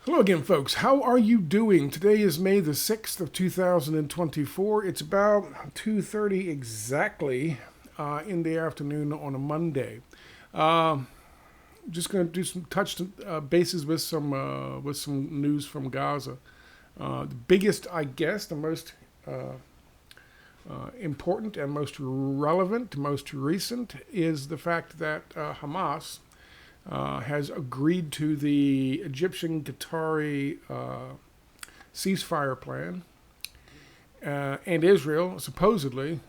Hello again, folks. How are you doing? Today is May the 6th of 2024. It's about 2:30 exactly in the afternoon on a Monday. Just going to do some touch bases with some news from Gaza. The biggest, I guess, the most important and most relevant, most recent, is the fact that Hamas has agreed to the Egyptian Qatari ceasefire plan. And Israel, supposedly,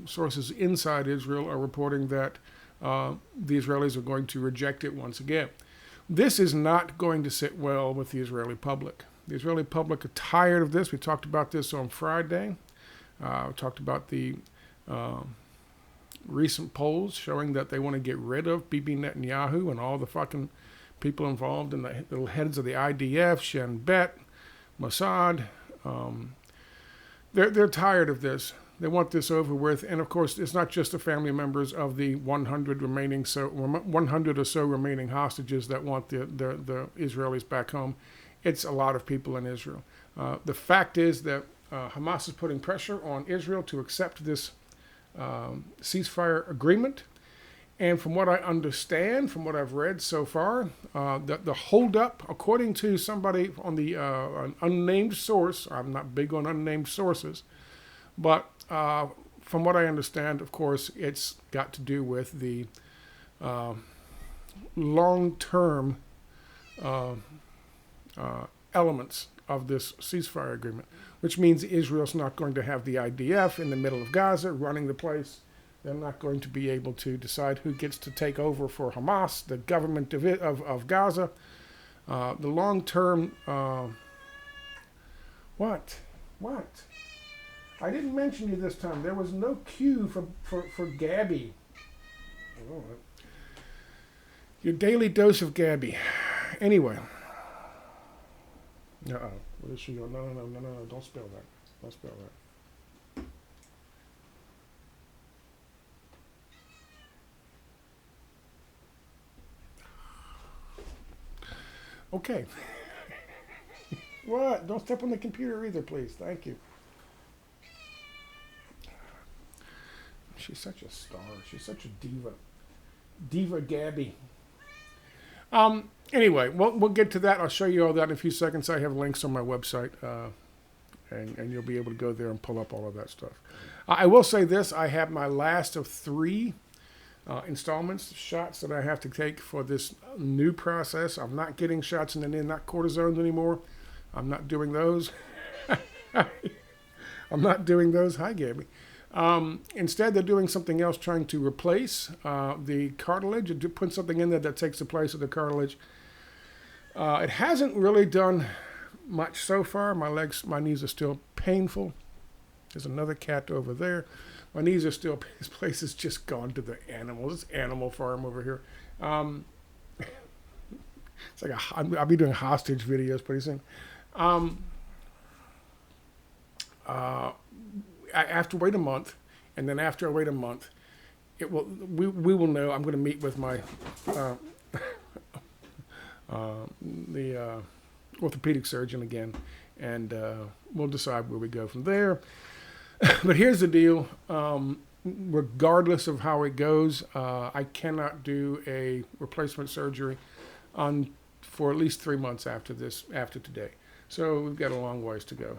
sources inside Israel are reporting that the Israelis are going to reject it once again. This is not going to sit well with the Israeli public. The Israeli public are tired of this. We talked about this on Friday. We talked about the recent polls showing that they want to get rid of Bibi Netanyahu and all the fucking people involved in the heads of the IDF, Shin Bet, Mossad. They're tired of this. They want this over with. And of course, it's not just the family members of the 100 or so remaining hostages that want the Israelis back home. It's a lot of people in Israel. The fact is that Hamas is putting pressure on Israel to accept this ceasefire agreement. And from what I understand, from what I've read so far, the holdup, according to somebody on the an unnamed source, I'm not big on unnamed sources, but from what I understand, of course, it's got to do with the long-term elements of this ceasefire agreement, which means Israel's not going to have the IDF in the middle of Gaza running the place. They're not going to be able to decide who gets to take over for Hamas, the government of Gaza. The long-term... What? I didn't mention you this time. There was no cue for Gabby. Oh, your daily dose of Gabby. Anyway. Uh-oh. What is she going? No. Don't spell that. Don't spell that. Okay. What? Don't step on the computer either, please. Thank you. She's such a star. She's such a diva. Diva Gabby. Anyway, we'll get to that. I'll show you all that in a few seconds. I have links on my website, and you'll be able to go there and pull up all of that stuff. I will say this. I have my last of 3 installments, shots that I have to take for this new process. I'm not getting shots in the knee, not cortisone anymore. I'm not doing those. I'm not doing those. Hi, Gabby. Instead, they're doing something else, trying to replace the cartilage, and to put something in there that takes the place of the cartilage. It hasn't really done much so far. My knees are still painful. There's another cat over there. My knees are still, this place has just gone to the animals. It's Animal Farm over here. It's like I'll be doing hostage videos pretty soon. I have to wait a month, and then after I wait a month, we will know. I'm going to meet with my the orthopedic surgeon again, and we'll decide where we go from there. But here's the deal. Regardless of how it goes, I cannot do a replacement surgery for at least 3 months after today. So we've got a long ways to go.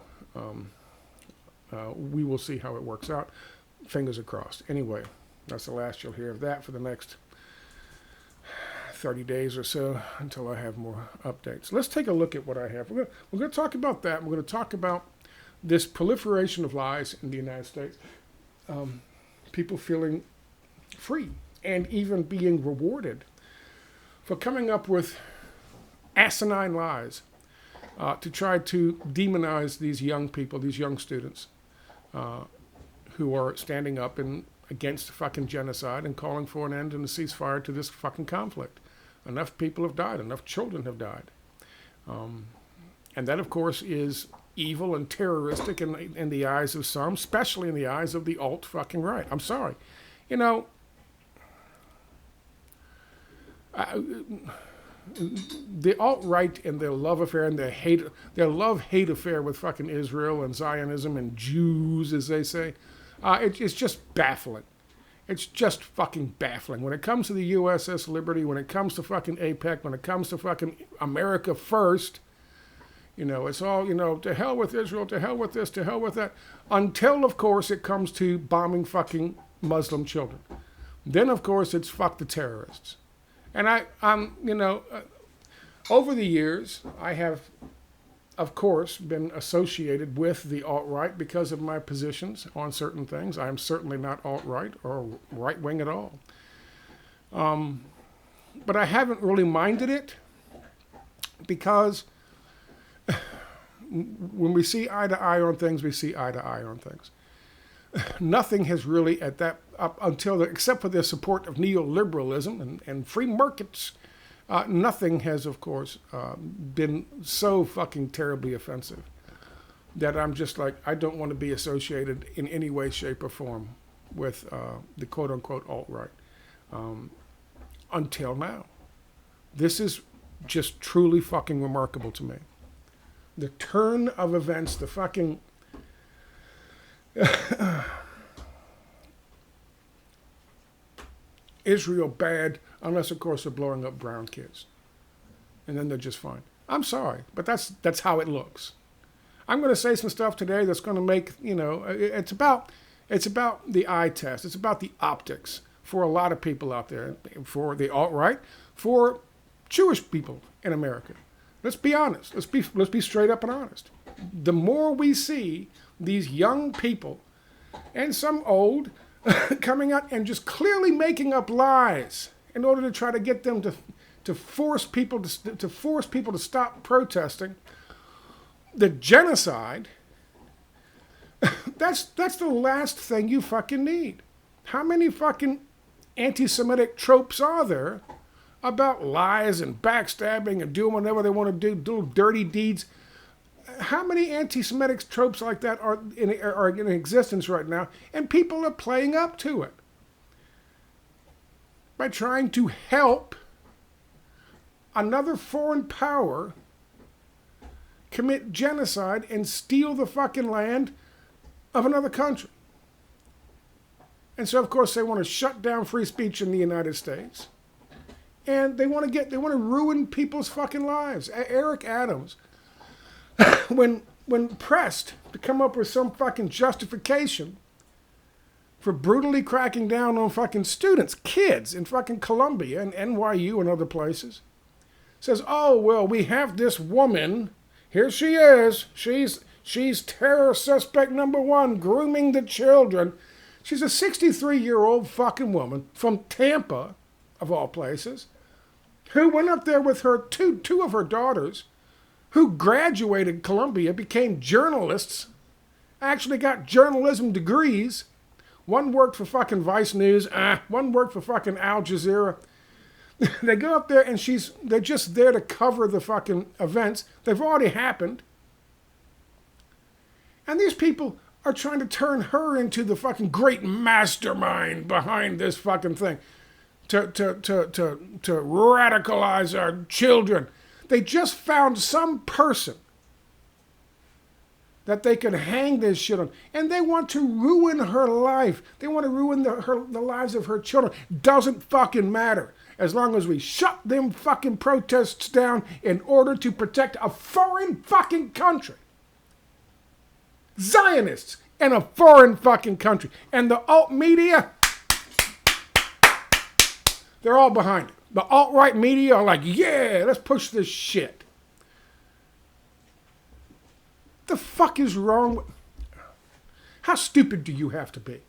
We will see how it works out. Fingers are crossed. Anyway, that's the last you'll hear of that for the next 30 days or so until I have more updates. Let's take a look at what I have. We're going to talk about that. We're going to talk about this proliferation of lies in the United States. People feeling free and even being rewarded for coming up with asinine lies to try to demonize these young people, these young students who are standing up against fucking genocide and calling for an end and a ceasefire to this fucking conflict. Enough people have died. Enough children have died. And that, of course, is evil and terroristic in the eyes of some, especially in the eyes of the alt fucking right. I'm sorry. You know, the alt-right and their love affair and their love-hate affair with fucking Israel and Zionism and Jews, as they say, it's just baffling. It's just fucking baffling. When it comes to the USS Liberty, when it comes to fucking APEC, when it comes to fucking America first, it's all, to hell with Israel, to hell with this, to hell with that, until, of course, it comes to bombing fucking Muslim children. Then, of course, it's fuck the terrorists. And over the years, I have, of course, been associated with the alt-right because of my positions on certain things. I am certainly not alt-right or right-wing at all. But I haven't really minded it because when we see eye to eye on things, we see eye to eye on things. Nothing has really except for the support of neoliberalism and free markets, nothing has, of course, been so fucking terribly offensive that I'm just like, I don't want to be associated in any way, shape, or form with the quote-unquote alt-right until now. This is just truly fucking remarkable to me. The turn of events, the fucking... Israel bad, unless of course they're blowing up brown kids, and then they're just fine. I'm sorry, but that's how it looks. I'm going to say some stuff today that's going to make it's about the eye test. It's about the optics for a lot of people out there, for the alt-right, for Jewish people in America. Let's be honest. Let's be straight up and honest. The more we see these young people, and some old, coming out and just clearly making up lies in order to try to get them to force people to stop protesting the genocide, that's the last thing you fucking need. How many fucking anti-Semitic tropes are there about lies and backstabbing and doing whatever they want to do, little dirty deeds? How many anti-Semitic tropes like that are in existence right now, and people are playing up to it by trying to help another foreign power commit genocide and steal the fucking land of another country. And so, of course, they want to shut down free speech in the United States, and they want to ruin people's fucking lives. Eric Adams, when pressed to come up with some fucking justification for brutally cracking down on fucking students, kids in fucking Columbia and NYU and other places, says, oh, well, we have this woman, here she is, she's terror suspect number one, grooming the children. She's a 63-year-old fucking woman from Tampa, of all places, who went up there with her two of her daughters, who graduated Columbia, became journalists, actually got journalism degrees. One worked for fucking Vice News, one worked for fucking Al Jazeera. They go up there and they're just there to cover the fucking events. They've already happened. And these people are trying to turn her into the fucking great mastermind behind this fucking thing. To radicalize our children. They just found some person that they can hang this shit on. And they want to ruin her life. They want to ruin the lives of her children. Doesn't fucking matter. As long as we shut them fucking protests down in order to protect a foreign fucking country. Zionists in a foreign fucking country. And the alt media, they're all behind it. The alt-right media are like, yeah, let's push this shit. The fuck is wrong with... How stupid do you have to be?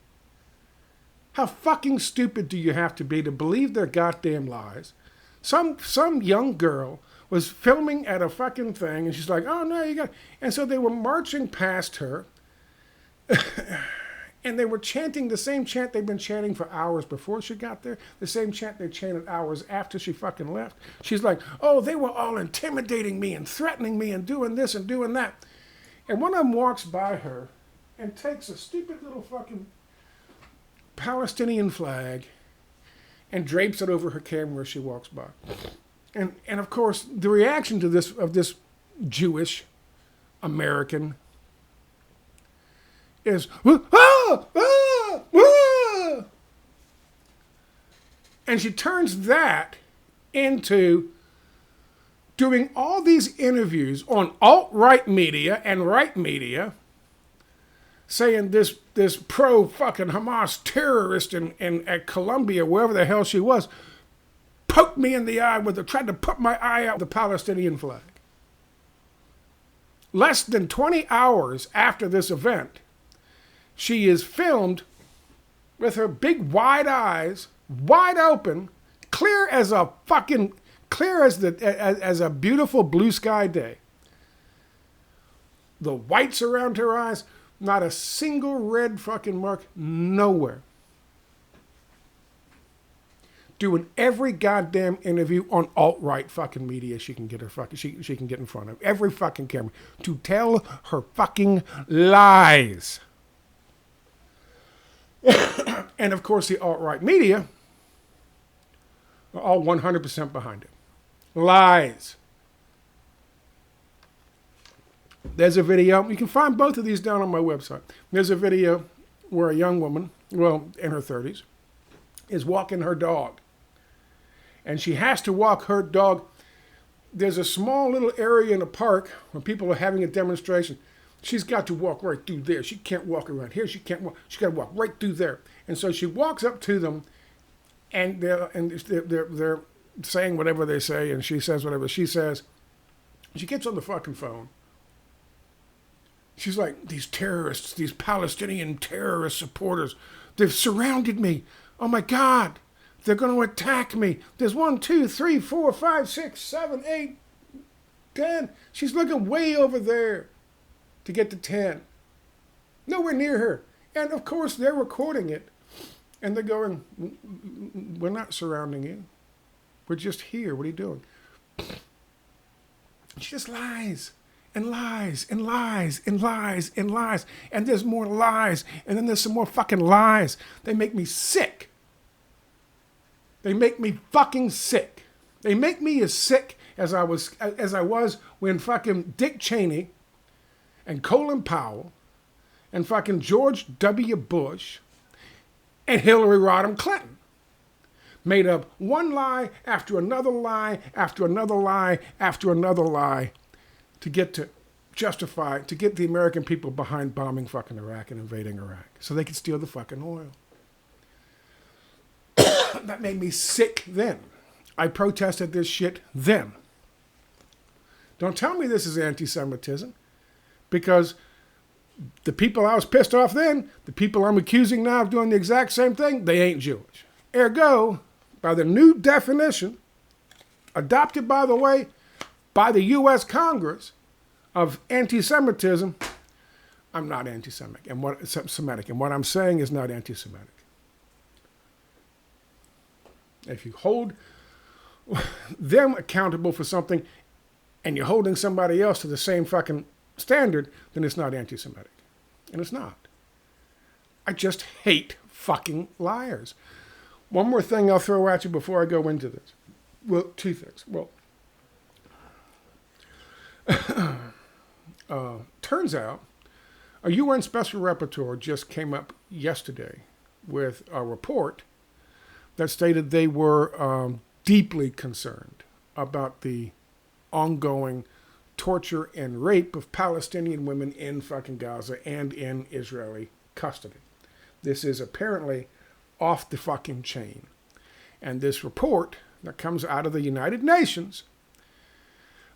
How fucking stupid do you have to be to believe their goddamn lies? Some young girl was filming at a fucking thing, and she's like, oh, no, you got... And so they were marching past her, and they were chanting the same chant they've been chanting for hours before she got there, the same chant they chanted hours after she fucking left. She's like, oh, they were all intimidating me and threatening me and doing this and doing that. And one of them walks by her and takes a stupid little fucking Palestinian flag and drapes it over her camera as she walks by. And of course, the reaction to this Jewish American is, ah, ah, ah. And she turns that into doing all these interviews on alt-right media and right media, saying this pro fucking Hamas terrorist in at Colombia, wherever the hell she was, poked me in the eye tried to put my eye out with the Palestinian flag. Less than 20 hours after this event, she is filmed with her big wide eyes, wide open, clear as a beautiful blue sky day. The whites around her eyes, not a single red fucking mark, nowhere. Doing every goddamn interview on alt-right fucking media she can get she can get in front of. Every fucking camera. To tell her fucking lies. And of course the alt-right media are all 100% behind it. Lies. There's a video, you can find both of these down on my website. There's a video where a young woman, well, in her 30s, is walking her dog. And she has to walk her dog. There's a small little area in the park where people are having a demonstration. She's got to walk right through there. She can't walk around here. She can't walk. She's got to walk right through there. And so she walks up to them, and they're saying whatever they say, and she says whatever she says. She gets on the fucking phone. She's like, these terrorists, these Palestinian terrorist supporters, they've surrounded me. Oh my God, they're going to attack me. There's 1, 2, 3, 4, 5, 6, 7, 8, 10. She's looking way over there to get to 10. Nowhere near her. And of course, they're recording it. And they're going, we're not surrounding you. We're just here. What are you doing? She just lies. And lies, and lies, and lies, and lies. And there's more lies. And then there's some more fucking lies. They make me sick. They make me fucking sick. They make me as sick as I was when fucking Dick Cheney and Colin Powell and fucking George W. Bush and Hillary Rodham Clinton made up one lie after another lie after another lie after another lie to get the American people behind bombing fucking Iraq and invading Iraq so they could steal the fucking oil. That made me sick then. I protested this shit then. Don't tell me this is anti-Semitism, because the people I was pissed off then, the people I'm accusing now of doing the exact same thing, they ain't Jewish. Ergo, by the new definition, adopted, by the way, by the U.S. Congress, of anti-Semitism, I'm not anti-Semitic. And what I'm saying is not anti-Semitic. If you hold them accountable for something and you're holding somebody else to the same fucking standard, then it's not anti-Semitic. And it's not. I just hate fucking liars. One more thing I'll throw at you before I go into this. Well, two things. Well, turns out a UN Special Rapporteur just came up yesterday with a report that stated they were deeply concerned about the ongoing torture and rape of Palestinian women in fucking Gaza and in Israeli custody. This is apparently off the fucking chain. And this report that comes out of the United Nations,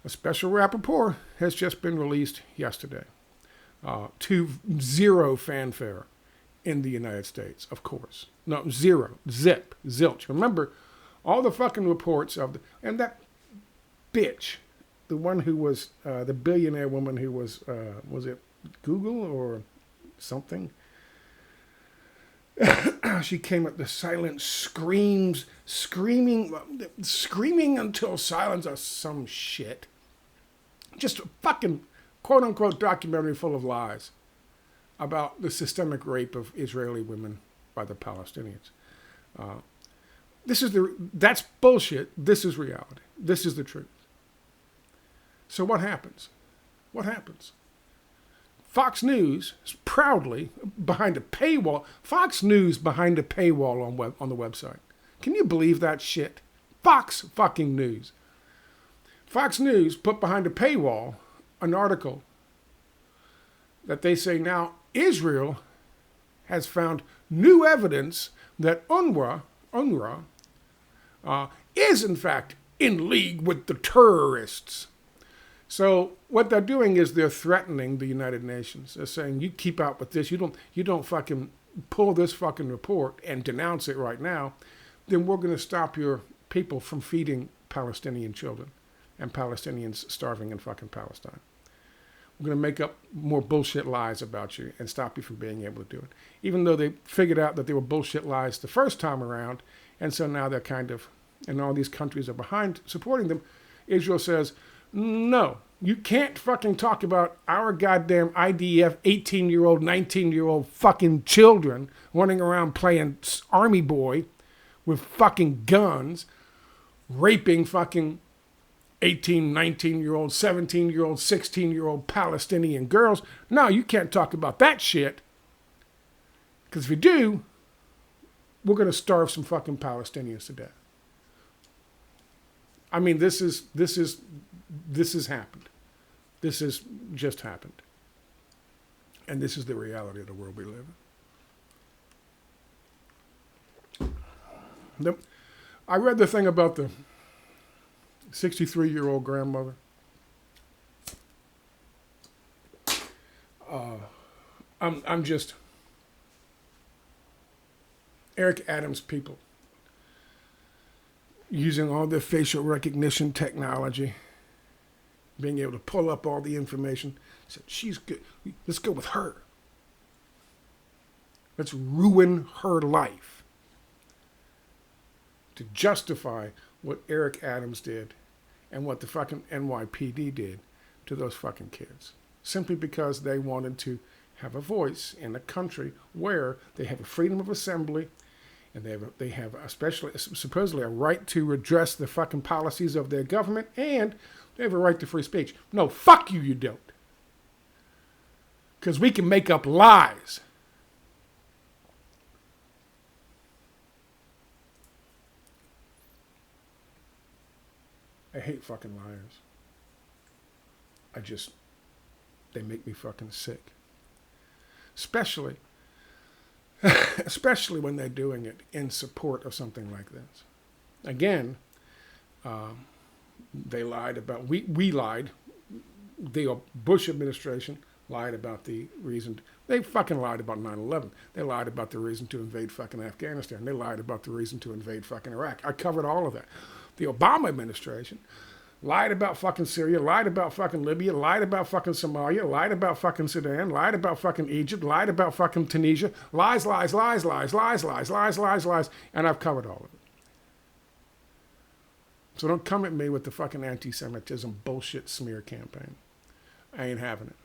a special rapporteur, has just been released yesterday. To zero fanfare in the United States, of course. No, zero, zip, zilch. Remember, all the fucking reports of and that bitch, the one who was, the billionaire woman who was it Google or something? She came up the silent screams, screaming until silence or some shit. Just a fucking quote-unquote documentary full of lies about the systemic rape of Israeli women by the Palestinians. That's bullshit. This is reality. This is the truth. So what happens? What happens? Fox News is proudly behind a paywall. Fox News behind a paywall on the website. Can you believe that shit? Fox fucking News. Fox News put behind a paywall an article that they say now Israel has found new evidence that UNRWA is in fact in league with the terrorists. So what they're doing is they're threatening the United Nations. They're saying, you keep out with this. You don't fucking pull this fucking report and denounce it right now. Then we're going to stop your people from feeding Palestinian children and Palestinians starving in fucking Palestine. We're going to make up more bullshit lies about you and stop you from being able to do it. Even though they figured out that they were bullshit lies the first time around, and so now they're kind of, and all these countries are behind supporting them, Israel says, no, you can't fucking talk about our goddamn IDF 18-year-old, 19-year-old fucking children running around playing army boy with fucking guns, raping fucking 18, 19-year-old, 17-year-old, 16-year-old Palestinian girls. No, you can't talk about that shit. Because if you do, we're going to starve some fucking Palestinians to death. I mean, this has happened. This has just happened. And this is the reality of the world we live in. I read the thing about the 63-year-old grandmother. I'm just Eric Adams people using all their facial recognition technology, being able to pull up all the information. Said, she's good. Let's go with her. Let's ruin her life to justify what Eric Adams did and what the fucking NYPD did to those fucking kids. Simply because they wanted to have a voice in a country where they have a freedom of assembly and they have especially supposedly a right to redress the fucking policies of their government, and they have a right to free speech. No, fuck you, you don't. Because we can make up lies. I hate fucking liars. They make me fucking sick. Especially when they're doing it in support of something like this. Again, they lied about, we lied, the Bush administration lied about the reason, they fucking lied about 9/11. They lied about the reason to invade fucking Afghanistan. They lied about the reason to invade fucking Iraq. I covered all of that. The Obama administration lied about fucking Syria, lied about fucking Libya, lied about fucking Somalia, lied about fucking Sudan, lied about fucking Egypt, lied about fucking Tunisia. Lies, lies, lies, lies, lies, lies, lies, lies, lies. And I've covered all of it. So don't come at me with the fucking anti-Semitism bullshit smear campaign. I ain't having it.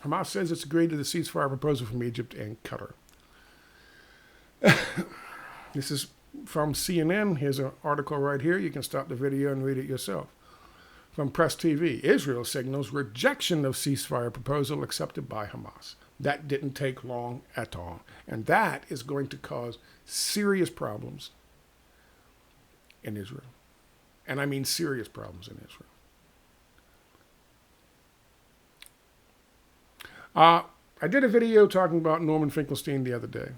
Hamas says it's agreed to the ceasefire proposal from Egypt and Qatar. This is from CNN. Here's an article right here. You can stop the video and read it yourself. From Press TV, Israel signals rejection of ceasefire proposal accepted by Hamas. That didn't take long at all. And that is going to cause serious problems in Israel. And I mean serious problems in Israel. I did a video talking about Norman Finkelstein the other day.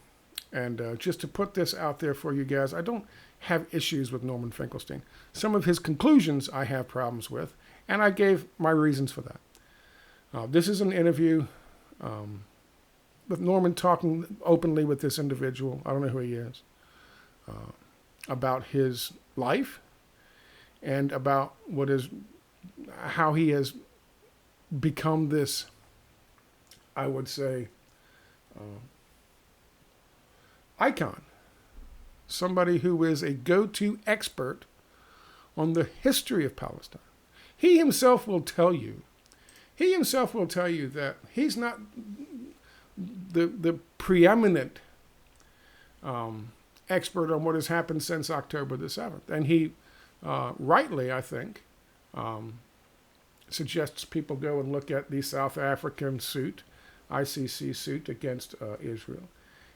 And just to put this out there for you guys, I don't have issues with Norman Finkelstein. Some of his conclusions I have problems with, and I gave my reasons for that. This is an interview with Norman talking openly with this individual, I don't know who he is, about his life and about how he has become this, I would say, icon. Somebody who is a go-to expert on the history of Palestine. He himself will tell you that he's not the preeminent expert on what has happened since October the 7th. And he, rightly, I think, suggests people go and look at the South African suit, ICC suit against Israel.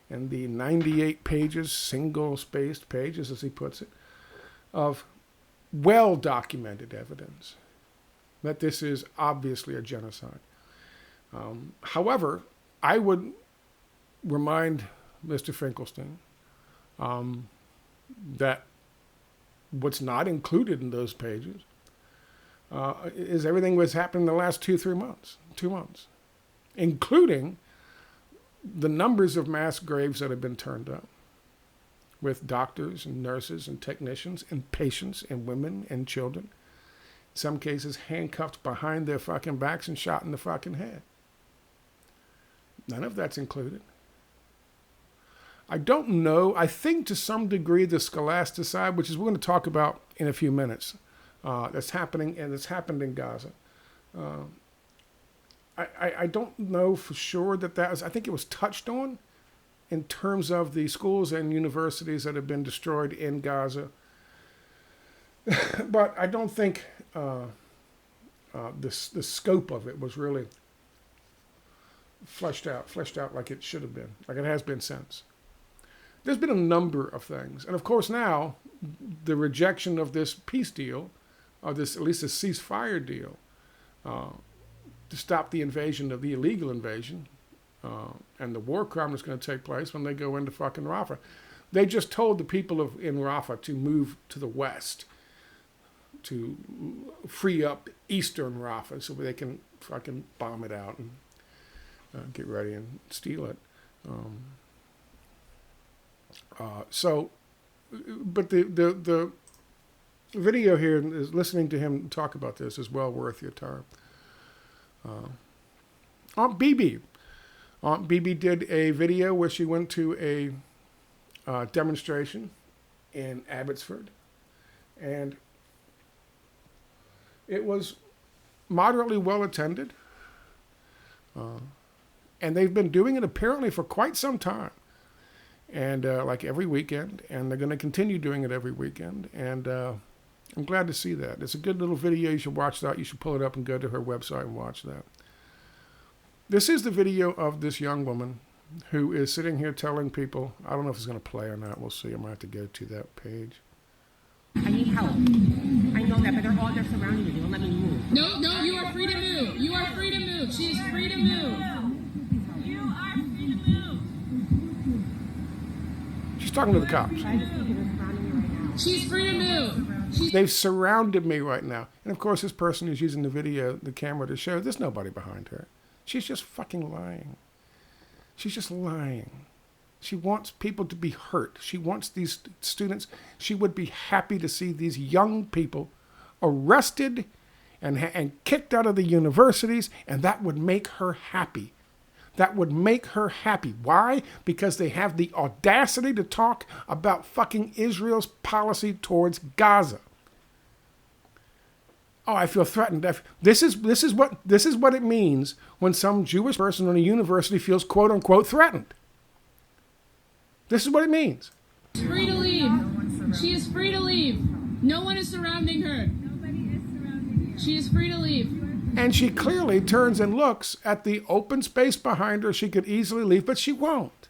And the 98 pages, single-spaced pages, as he puts it, of well-documented evidence that this is obviously a genocide. However, I would remind Mr. Finkelstein that what's not included in those pages is everything that's happened in the last 2 months, including the numbers of mass graves that have been turned up with doctors and nurses and technicians and patients and women and children, in some cases handcuffed behind their fucking backs and shot in the fucking head. None of that's included. I don't know. I think to some degree the scholasticide, which is we're going to talk about in a few minutes, that's happening and that's happened in Gaza. I don't know for sure that was, I think it was touched on in terms of the schools and universities that have been destroyed in Gaza. But I don't think the scope of it was really fleshed out like it should have been, like it has been since. There's been a number of things. And of course now, the rejection of this peace deal, or this at least a ceasefire deal, to stop the invasion of the illegal invasion, and the war crime that's going to take place when they go into fucking Rafah. They just told the people in Rafah to move to the west, to free up eastern Rafah so they can fucking bomb it out and get ready and steal it. But the video here is listening to him talk about this is well worth your time. Aunt Bibi did a video where she went to a demonstration in Abbotsford, and it was moderately well attended. And they've been doing it apparently for quite some time. And like every weekend, and they're going to continue doing it every weekend. And I'm glad to see that. It's a good little video. You should watch that. You should pull it up and go to her website and watch that. This is the video of this young woman who is sitting here telling people, I don't know if it's going to play or not. We'll see. I might have to go to that page. I need help. I know that, but they're surrounding me. They won't let me move. No, you are free to move. You are free to move. She is free to move. You are free to move. She's talking to the cops. She's free to move. They've surrounded me right now. And of course, this person is using the camera to show there's nobody behind her. She's just fucking lying. She's just lying. She wants people to be hurt. She wants these students. She would be happy to see these young people arrested and kicked out of the universities, and that would make her happy. That would make her happy. Why? Because they have the audacity to talk about fucking Israel's policy towards Gaza. Oh, I feel threatened. This is what it means when some Jewish person in a university feels quote unquote threatened. This is what it means. She's free to leave. She is free to leave. No one is surrounding her. Nobody is surrounding her. She is free to leave. And she clearly turns and looks at the open space behind her. She could easily leave, but she won't.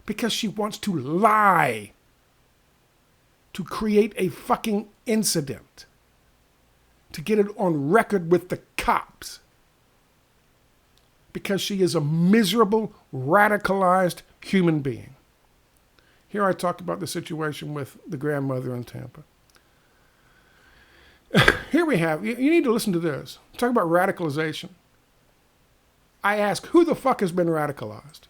Because she wants to lie. To create a fucking incident. To get it on record with the cops. Because she is a miserable, radicalized human being. Here I talk about the situation with the grandmother in Tampa. Here we have, you need to listen to this. Talk about radicalization. I ask, who the fuck has been radicalized?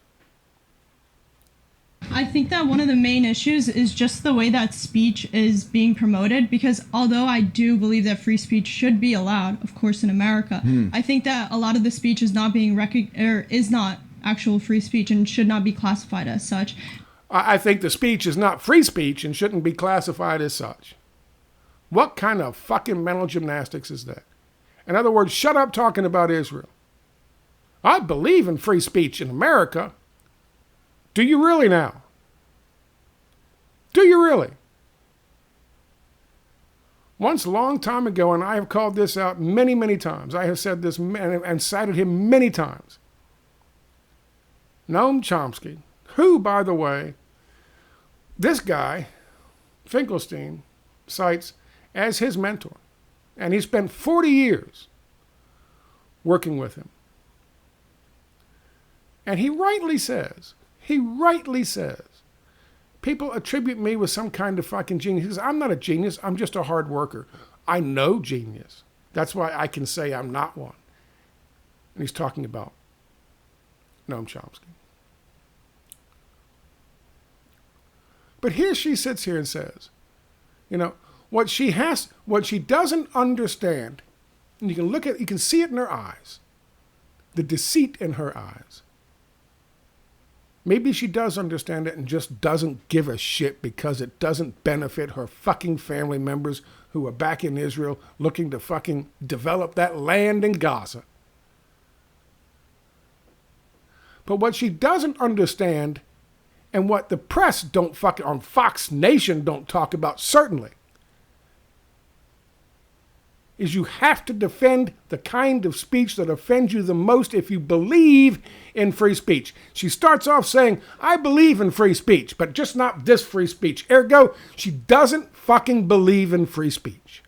I think that one of the main issues is just the way that speech is being promoted, because although I do believe that free speech should be allowed, of course, in America, I think that a lot of the speech is not being is not actual free speech and should not be classified as such. I think the speech is not free speech and shouldn't be classified as such. What kind of fucking mental gymnastics is that? In other words, shut up talking about Israel. I believe in free speech in America. Do you really now? Do you really? Once a long time ago, and I have called this out many, many times. I have said this and cited him many times. Noam Chomsky, who, by the way, this guy, Finkelstein, cites as his mentor. And he spent 40 years working with him. And he rightly says, people attribute me with some kind of fucking genius. He says, I'm not a genius. I'm just a hard worker. I know genius. That's why I can say I'm not one. And he's talking about Noam Chomsky. But here she sits here and says, you know, what she doesn't understand, and you can see it in her eyes, the deceit in her eyes. Maybe she does understand it and just doesn't give a shit because it doesn't benefit her fucking family members who are back in Israel looking to fucking develop that land in Gaza. But what she doesn't understand, and what the press don't fucking, on Fox Nation don't talk about certainly, is you have to defend the kind of speech that offends you the most if you believe in free speech. She starts off saying, I believe in free speech, but just not this free speech. Ergo, she doesn't fucking believe in free speech.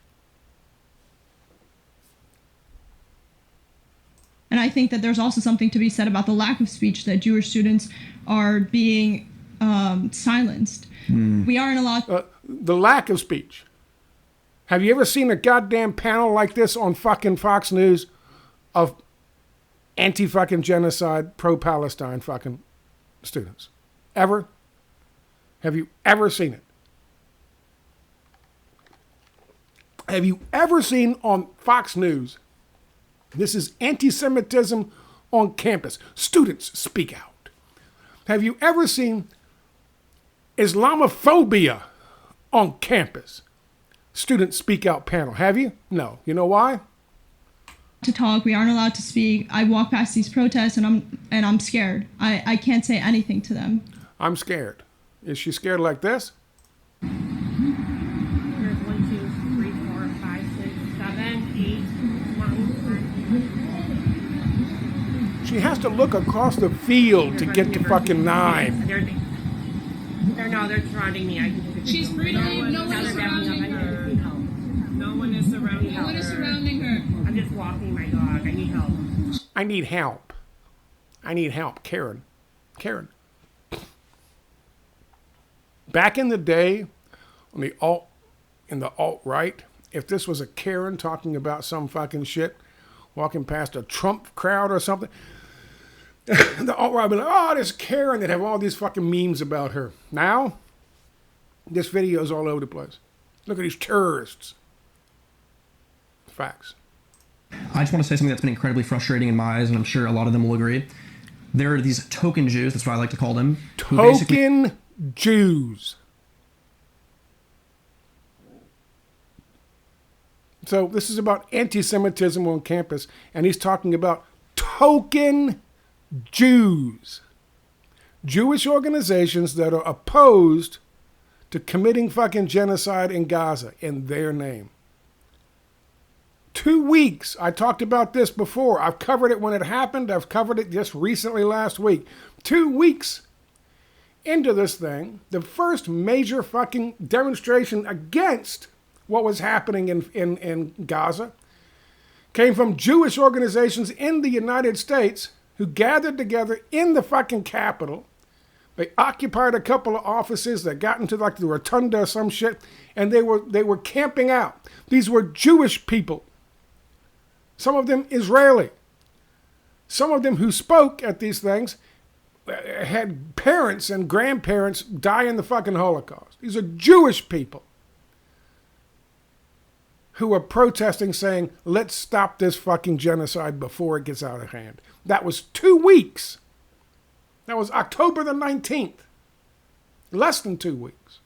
And I think that there's also something to be said about the lack of speech that Jewish students are being silenced. We aren't allowed... the lack of speech. Have you ever seen a goddamn panel like this on fucking Fox News of anti-fucking genocide, pro-Palestine fucking students? Ever? Have you ever seen it? Have you ever seen on Fox News, this is anti-Semitism on campus, students speak out? Have you ever seen Islamophobia on campus? Students speak out panel. Have you? No. You know why? To talk, we aren't allowed to speak. I walk past these protests and I'm scared. I can't say anything to them. I'm scared. Is she scared like this? There's 1, 2, 3, 4, 5, 6, 7, 8, 9. She has to look across the field to get to fucking 9. They're surrounding me. She's free to leave. No one is surrounding her. No one is surrounding her. No one is surrounding her. I'm just walking my dog. I need help. I need help. I need help. Karen. Back in the day, in the alt-right, if this was a Karen talking about some fucking shit, walking past a Trump crowd or something, the alt-right would be like, oh, this Karen, that have all these fucking memes about her. Now, this video is all over the place. Look at these terrorists. Facts. I just want to say something that's been incredibly frustrating in my eyes, and I'm sure a lot of them will agree. There are these token Jews, that's what I like to call them. Token Jews. So this is about anti-Semitism on campus, and he's talking about token Jews. Jewish organizations that are opposed to committing fucking genocide in Gaza in their name. 2 weeks. I talked about this before. I've covered it when it happened. I've covered it just recently last week. 2 weeks into this thing, the first major fucking demonstration against what was happening in Gaza came from Jewish organizations in the United States who gathered together in the fucking Capitol. They occupied a couple of offices. They got into like the rotunda or some shit, and they were camping out. These were Jewish people. Some of them Israeli. Some of them who spoke at these things had parents and grandparents die in the fucking Holocaust. These are Jewish people who are protesting saying, let's stop this fucking genocide before it gets out of hand. That was 2 weeks. That was October the 19th. Less than 2 weeks.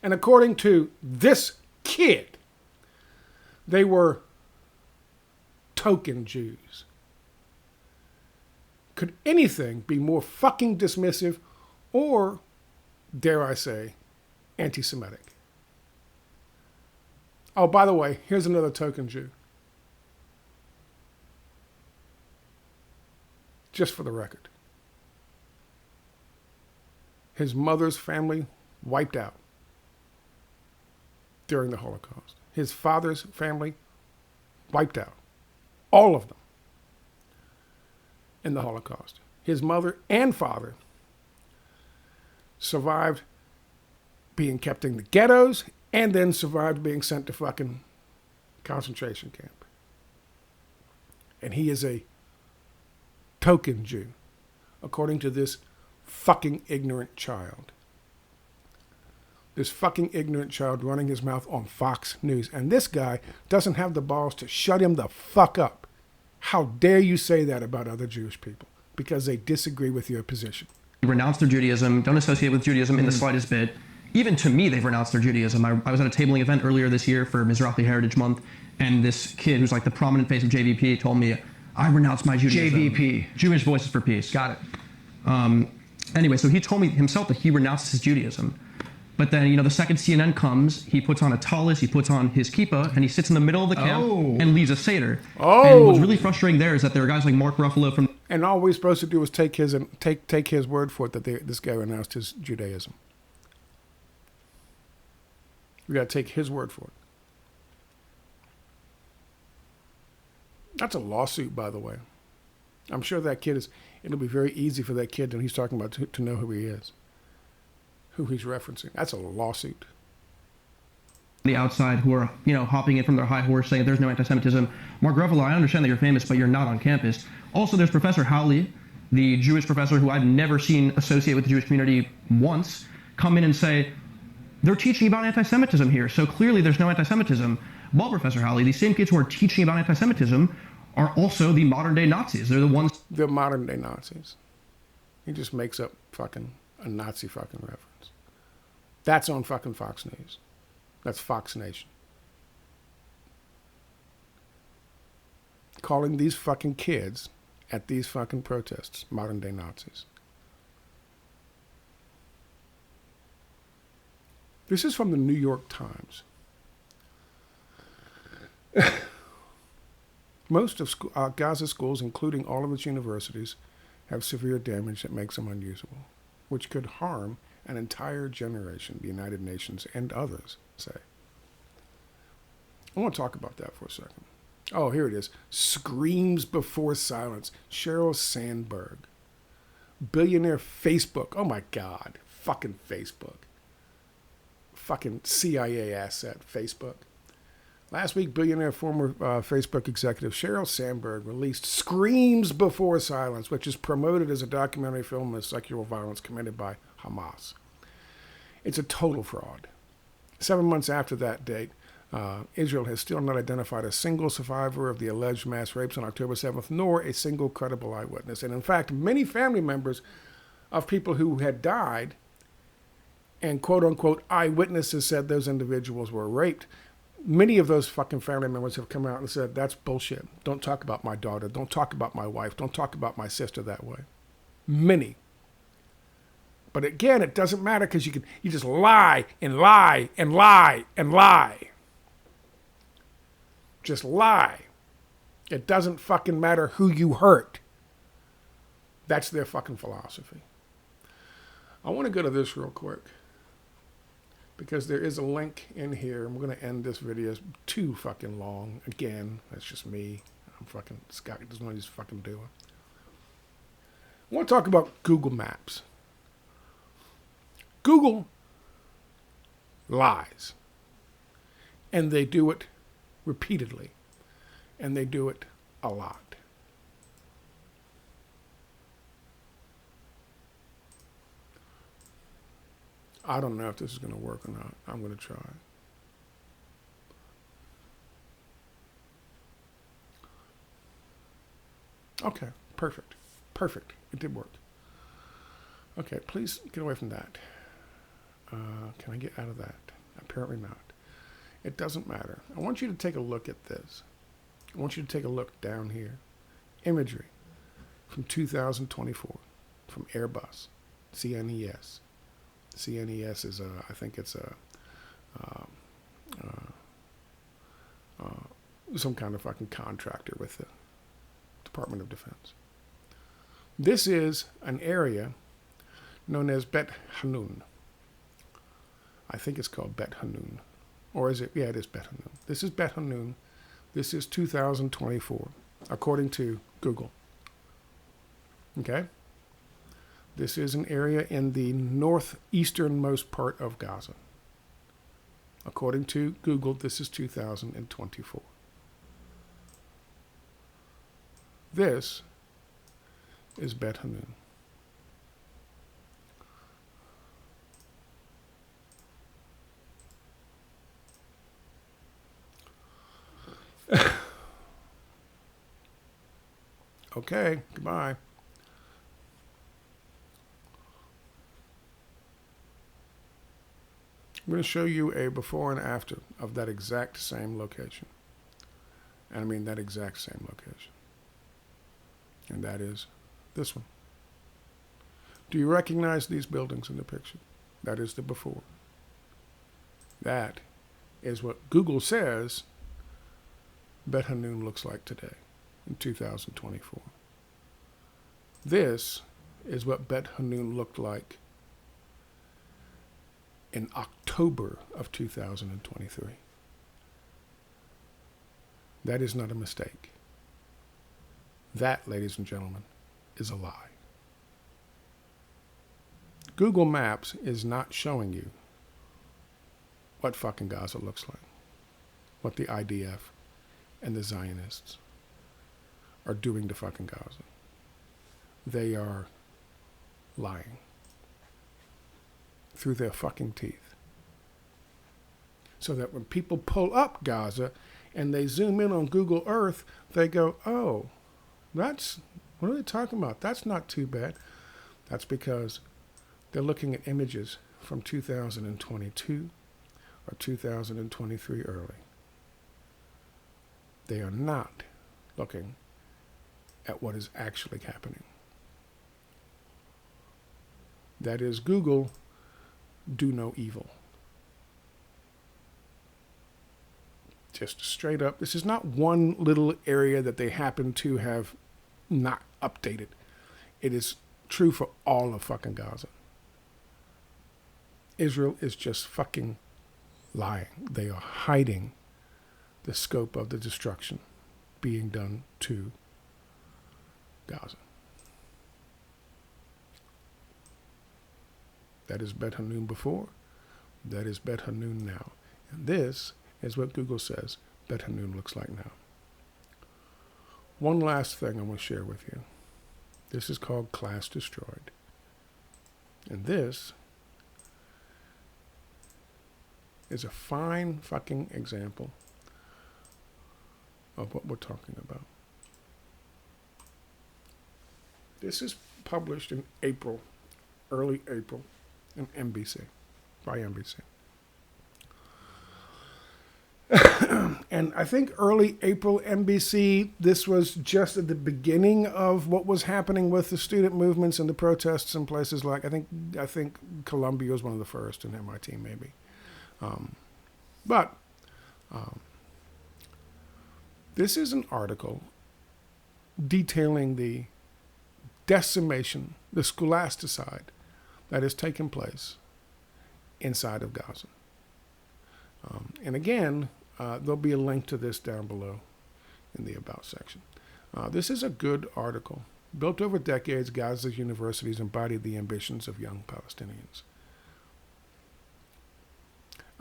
And according to this kid, they were token Jews. Could anything be more fucking dismissive or dare I say, anti-Semitic. Oh, by the way, here's another token Jew. Just for the record. His mother's family wiped out during the Holocaust. His father's family wiped out. All of them in the Holocaust. His mother and father survived being kept in the ghettos and then survived being sent to fucking concentration camp. And he is a token Jew, according to this fucking ignorant child. This fucking ignorant child running his mouth on Fox News. And this guy doesn't have the balls to shut him the fuck up. How dare you say that about other Jewish people? Because they disagree with your position. Renounce their Judaism, don't associate with Judaism in the slightest bit. Even to me, they've renounced their Judaism. I was at a tabling event earlier this year for Mizrahi Heritage Month, and this kid who's like the prominent face of JVP told me, I renounce my Judaism. JVP. Jewish Voices for Peace. Got it. Anyway, so he told me himself that he renounces his Judaism. But then, you know, the second CNN comes, he puts on a tallis, he puts on his kippah, and he sits in the middle of the camp and leads a Seder. And what's really frustrating there is that there are guys like Mark Ruffalo from... And all we're supposed to do is take his word for it that this guy renounced his Judaism. We got to take his word for it. That's a lawsuit, by the way. I'm sure that kid is... It'll be very easy for that kid that he's talking about to know who he is, who he's referencing. That's a lawsuit. The outside who are, you know, hopping in from their high horse saying there's no anti-Semitism. Mark Ruffalo, I understand that you're famous, but you're not on campus. Also, there's Professor Howley, the Jewish professor who I've never seen associate with the Jewish community once, come in and say, they're teaching about anti-Semitism here, so clearly there's no anti-Semitism. Well, Professor Howley, these same kids who are teaching about anti-Semitism are also the modern-day Nazis. They're the ones... They're modern-day Nazis. He just makes up fucking a Nazi fucking reference. That's on fucking Fox News. That's Fox Nation. Calling these fucking kids at these fucking protests modern-day Nazis. This is from the New York Times. Most of Gaza schools, including all of its universities, have severe damage that makes them unusable, which could harm an entire generation, the United Nations and others say. I want to talk about that for a second. Oh, here it is. Screams before silence. Sheryl Sandberg. Billionaire Facebook. Oh my God. Fucking Facebook. Fucking CIA asset, Facebook. Last week, billionaire former Facebook executive Sheryl Sandberg released Screams Before Silence, which is promoted as a documentary film of sexual violence committed by Hamas. It's a total fraud. 7 months after that date, Israel has still not identified a single survivor of the alleged mass rapes on October 7th, nor a single credible eyewitness. And in fact, many family members of people who had died and quote-unquote eyewitnesses said those individuals were raped, many of those fucking family members have come out and said, that's bullshit. Don't talk about my daughter. Don't talk about my wife. Don't talk about my sister that way. Many. But again, it doesn't matter because you just lie and lie and lie and lie. Just lie. It doesn't fucking matter who you hurt. That's their fucking philosophy. I want to go to this real quick, because there is a link in here, and we're going to end this video. It's too fucking long. Again, that's just me. I'm fucking, Scott doesn't know what he's fucking doing. I want to talk about Google Maps. Google lies. And they do it repeatedly. And they do it a lot. I don't know if this is going to work or not. I'm going to try. Okay, perfect. Perfect. It did work. Okay, please get away from that. Can I get out of that? Apparently not. It doesn't matter. I want you to take a look at this. I want you to take a look down here. Imagery from 2024 from Airbus, CNES. CNES is I think it's some kind of fucking contractor with the Department of Defense. This is an area known as Bet Hanun. I think it's called Bet Hanun. Or is it? Yeah, it is Bet Hanun. This is Bet Hanun. This is 2024, according to Google. Okay? This is an area in the northeasternmost part of Gaza. According to Google, this is 2024. This is Bet Hanun. Okay, goodbye. I'm going to show you a before and after of that exact same location. And I mean that exact same location. And that is this one. Do you recognize these buildings in the picture? That is the before. That is what Google says Bet Hanun looks like today in 2024. This is what Bet Hanun looked like in October of 2023. That is not a mistake. That, ladies and gentlemen, is a lie. Google Maps is not showing you what fucking Gaza looks like, what the IDF and the Zionists are doing to fucking Gaza. They are lying through their fucking teeth. So that when people pull up Gaza and they zoom in on Google Earth, they go, oh, what are they talking about? That's not too bad. That's because they're looking at images from 2022 or 2023 early. They are not looking at what is actually happening. That is, Google, do no evil. Just straight up. This is not one little area that they happen to have not updated. It is true for all of fucking Gaza. Israel is just fucking lying. They are hiding the scope of the destruction being done to Gaza. That is Bet Hanun before. That is Bet Hanun now. And this is what Google says Bet Hanun looks like now. One last thing I want to share with you. This is called Class Destroyed. And this is a fine fucking example of what we're talking about. This is published in April, early April, in NBC, by NBC. And I think early April NBC, this was just at the beginning of what was happening with the student movements and the protests in places like, I think Columbia was one of the first, and MIT maybe. But this is an article detailing the decimation, the scholasticide that has taken place inside of Gaza. And again, there'll be a link to this down below in the About section. This is a good article. Built over decades, Gaza's universities embodied the ambitions of young Palestinians.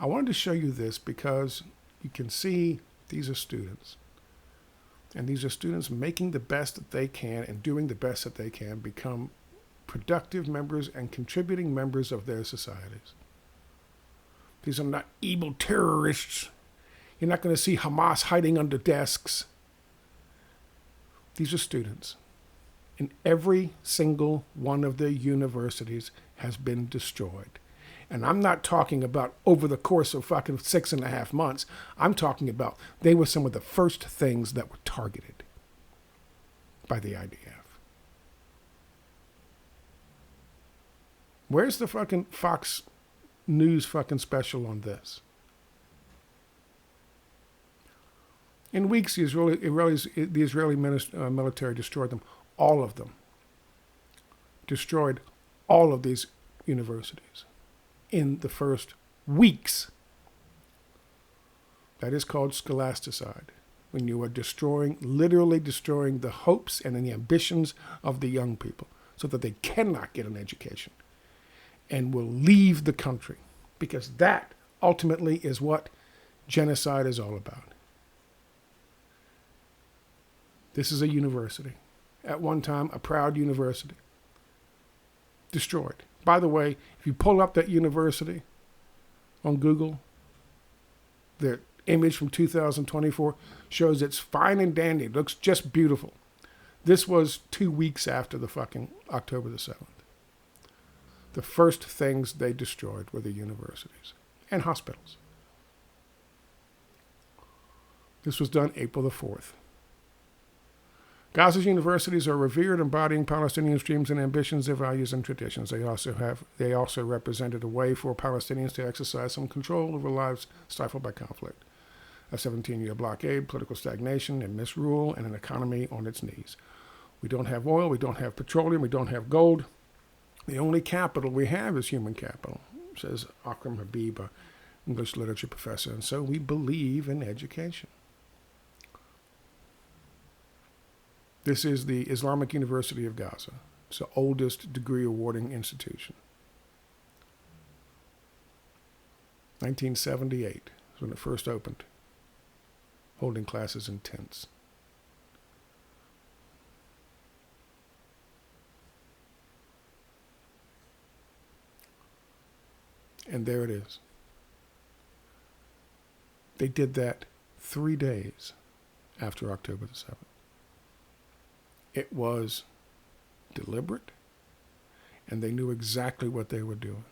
I wanted to show you this because you can see these are students. And these are students making the best that they can and doing the best that they can become productive members and contributing members of their societies. These are not evil terrorists. You're not going to see Hamas hiding under desks. These are students. And every single one of their universities has been destroyed. And I'm not talking about over the course of fucking 6.5 months. I'm talking about they were some of the first things that were targeted by the IDF. Where's the fucking Fox News fucking special on this? In weeks, the Israeli military destroyed them, all of them. Destroyed all of these universities in the first weeks. That is called scholasticide. When you are literally destroying the hopes and the ambitions of the young people so that they cannot get an education and will leave the country. Because that ultimately is what genocide is all about. This is a university. At one time, a proud university. Destroyed. By the way, if you pull up that university on Google, the image from 2024 shows it's fine and dandy. It looks just beautiful. This was 2 weeks after the fucking October the 7th. The first things they destroyed were the universities and hospitals. This was done April the 4th. Gaza's universities are revered, embodying Palestinian dreams and ambitions, their values and traditions. They also represented a way for Palestinians to exercise some control over lives stifled by conflict. A 17-year blockade, political stagnation, and misrule, and an economy on its knees. We don't have oil, we don't have petroleum, we don't have gold. The only capital we have is human capital, says Akram Habib, an English literature professor. And so we believe in education. This is the Islamic University of Gaza. It's the oldest degree-awarding institution. 1978 is when it first opened, holding classes in tents. And there it is. They did that 3 days after October the 7th. It was deliberate, and they knew exactly what they were doing.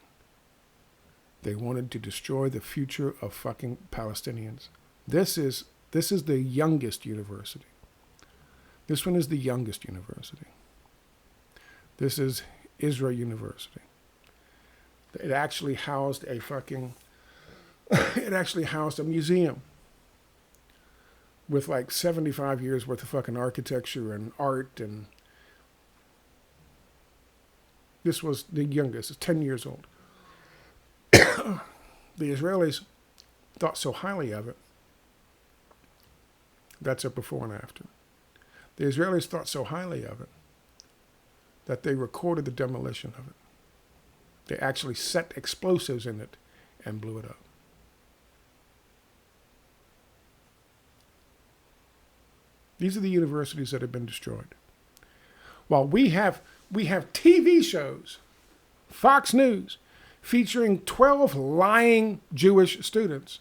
They wanted to destroy the future of fucking Palestinians. This is the youngest university. This one is the youngest university. This is Israel University. It actually housed a museum with like 75 years worth of fucking architecture and art, and this was the youngest. It's 10 years old. The Israelis thought so highly of it. That's a before and after. The Israelis thought so highly of it that they recorded the demolition of it. They actually set explosives in it and blew it up. These are the universities that have been destroyed. While we have TV shows, Fox News, featuring 12 lying Jewish students,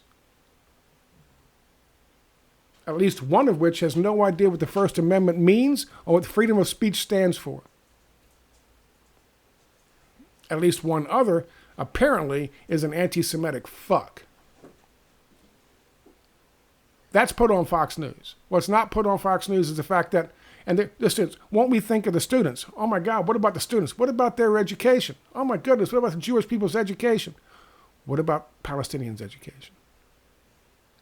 at least one of which has no idea what the First Amendment means or what freedom of speech stands for. At least one other, apparently, is an anti-Semitic fuck. That's put on Fox News. What's not put on Fox News is the fact that, and the students, won't we think of the students? Oh my God, what about the students? What about their education? Oh my goodness, what about the Jewish people's education? What about Palestinians' education?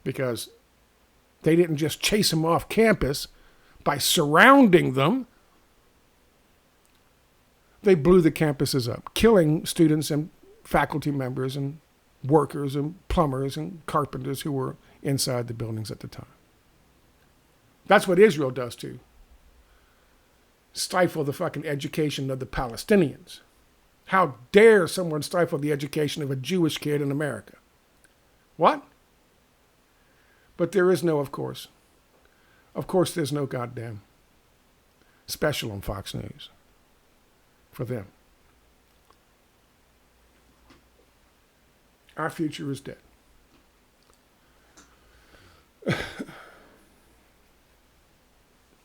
Because they didn't just chase them off campus by surrounding them. They blew the campuses up, killing students and faculty members and workers and plumbers and carpenters who were inside the buildings at the time. That's what Israel does to stifle the fucking education of the Palestinians. How dare someone stifle the education of a Jewish kid in America? What? But there is no, of course. Of course, there's no goddamn special on Fox News for them. Our future is dead.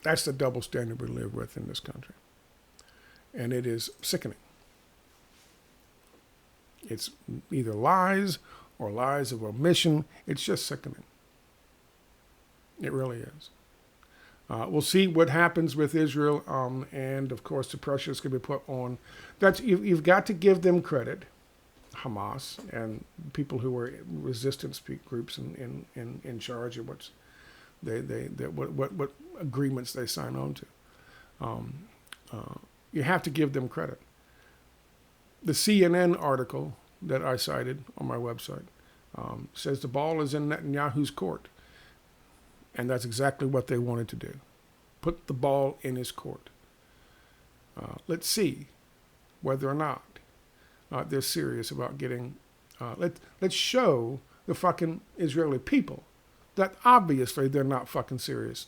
That's the double standard we live with in this country. And it is sickening. It's either lies or lies of omission. It's just sickening. It really is. We'll see what happens with Israel, and of course the pressure is going to be put on. You've got to give them credit, Hamas and people who are resistance groups in charge of what agreements they sign on to. You have to give them credit. The CNN article that I cited on my website says the ball is in Netanyahu's court. And that's exactly what they wanted to do. Put the ball in his court. Let's see whether or not they're serious about getting... let's show the fucking Israeli people that obviously they're not fucking serious.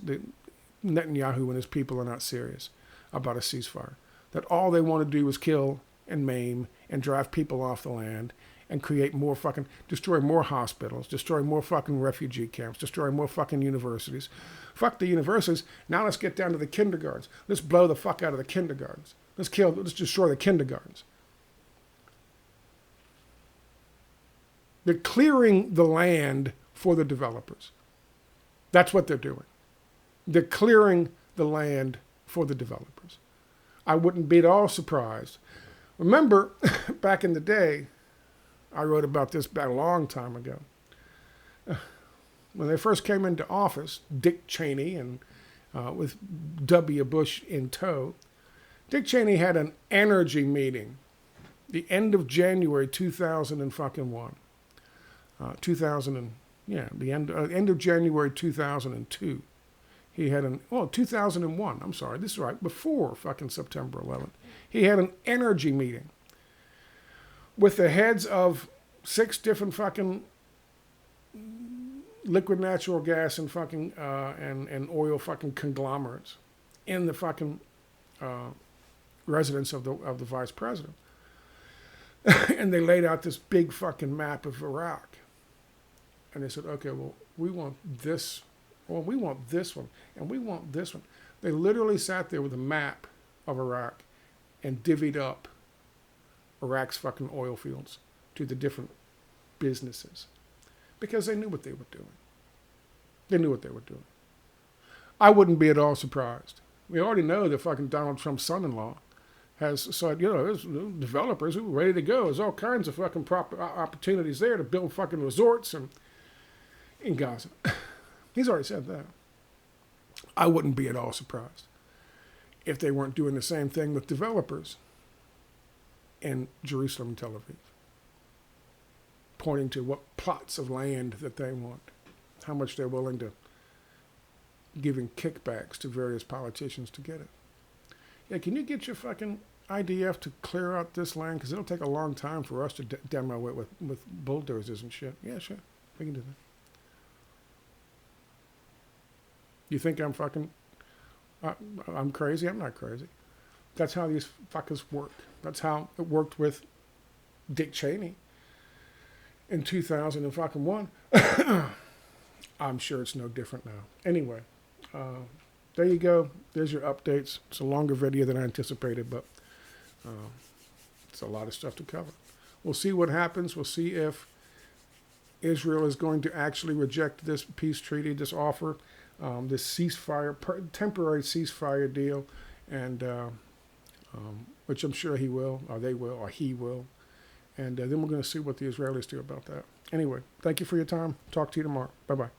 Netanyahu and his people are not serious about a ceasefire. That all they want to do is kill and maim and drive people off the land and create more fucking, destroy more hospitals, destroy more fucking refugee camps, destroy more fucking universities. Fuck the universities. Now let's get down to the kindergartens. Let's blow the fuck out of the kindergartens. Let's destroy the kindergartens. They're clearing the land for the developers. That's what they're doing. They're clearing the land for the developers. I wouldn't be at all surprised. Remember, back in the day, I wrote about this back a long time ago. When they first came into office, Dick Cheney and with W. Bush in tow, Dick Cheney had an energy meeting the end of January 2001. The end of January 2002. He had 2001, I'm sorry, this is right, before fucking September 11th. He had an energy meeting with the heads of 6 different fucking liquid natural gas and fucking and oil fucking conglomerates in the fucking residence of the vice president. And they laid out this big fucking map of Iraq. And they said, okay, well, we want this. Well, we want this one, and we want this one. They literally sat there with a map of Iraq and divvied up Iraq's fucking oil fields to the different businesses because they knew what they were doing. They knew what they were doing. I wouldn't be at all surprised. We already know that fucking Donald Trump's son-in-law has said, there's developers who are ready to go. There's all kinds of fucking opportunities there to build fucking resorts and in Gaza. He's already said that. I wouldn't be at all surprised if they weren't doing the same thing with developers in Jerusalem and Tel Aviv, pointing to what plots of land that they want, how much they're willing to giving kickbacks to various politicians to get it. Yeah, can you get your fucking IDF to clear out this land? Because it'll take a long time for us to demo it with bulldozers and shit. Yeah, sure. We can do that. You think I'm fucking, I'm crazy? I'm not crazy. That's how these fuckers work. That's how it worked with Dick Cheney in 2001. I'm sure it's no different now. Anyway, there you go. There's your updates. It's a longer video than I anticipated, but it's a lot of stuff to cover. We'll see what happens. We'll see if Israel is going to actually reject this peace treaty, this offer, this ceasefire, temporary ceasefire deal, and which I'm sure he will, or they will, or he will. And then we're going to see what the Israelis do about that. Anyway, thank you for your time. Talk to you tomorrow. Bye-bye.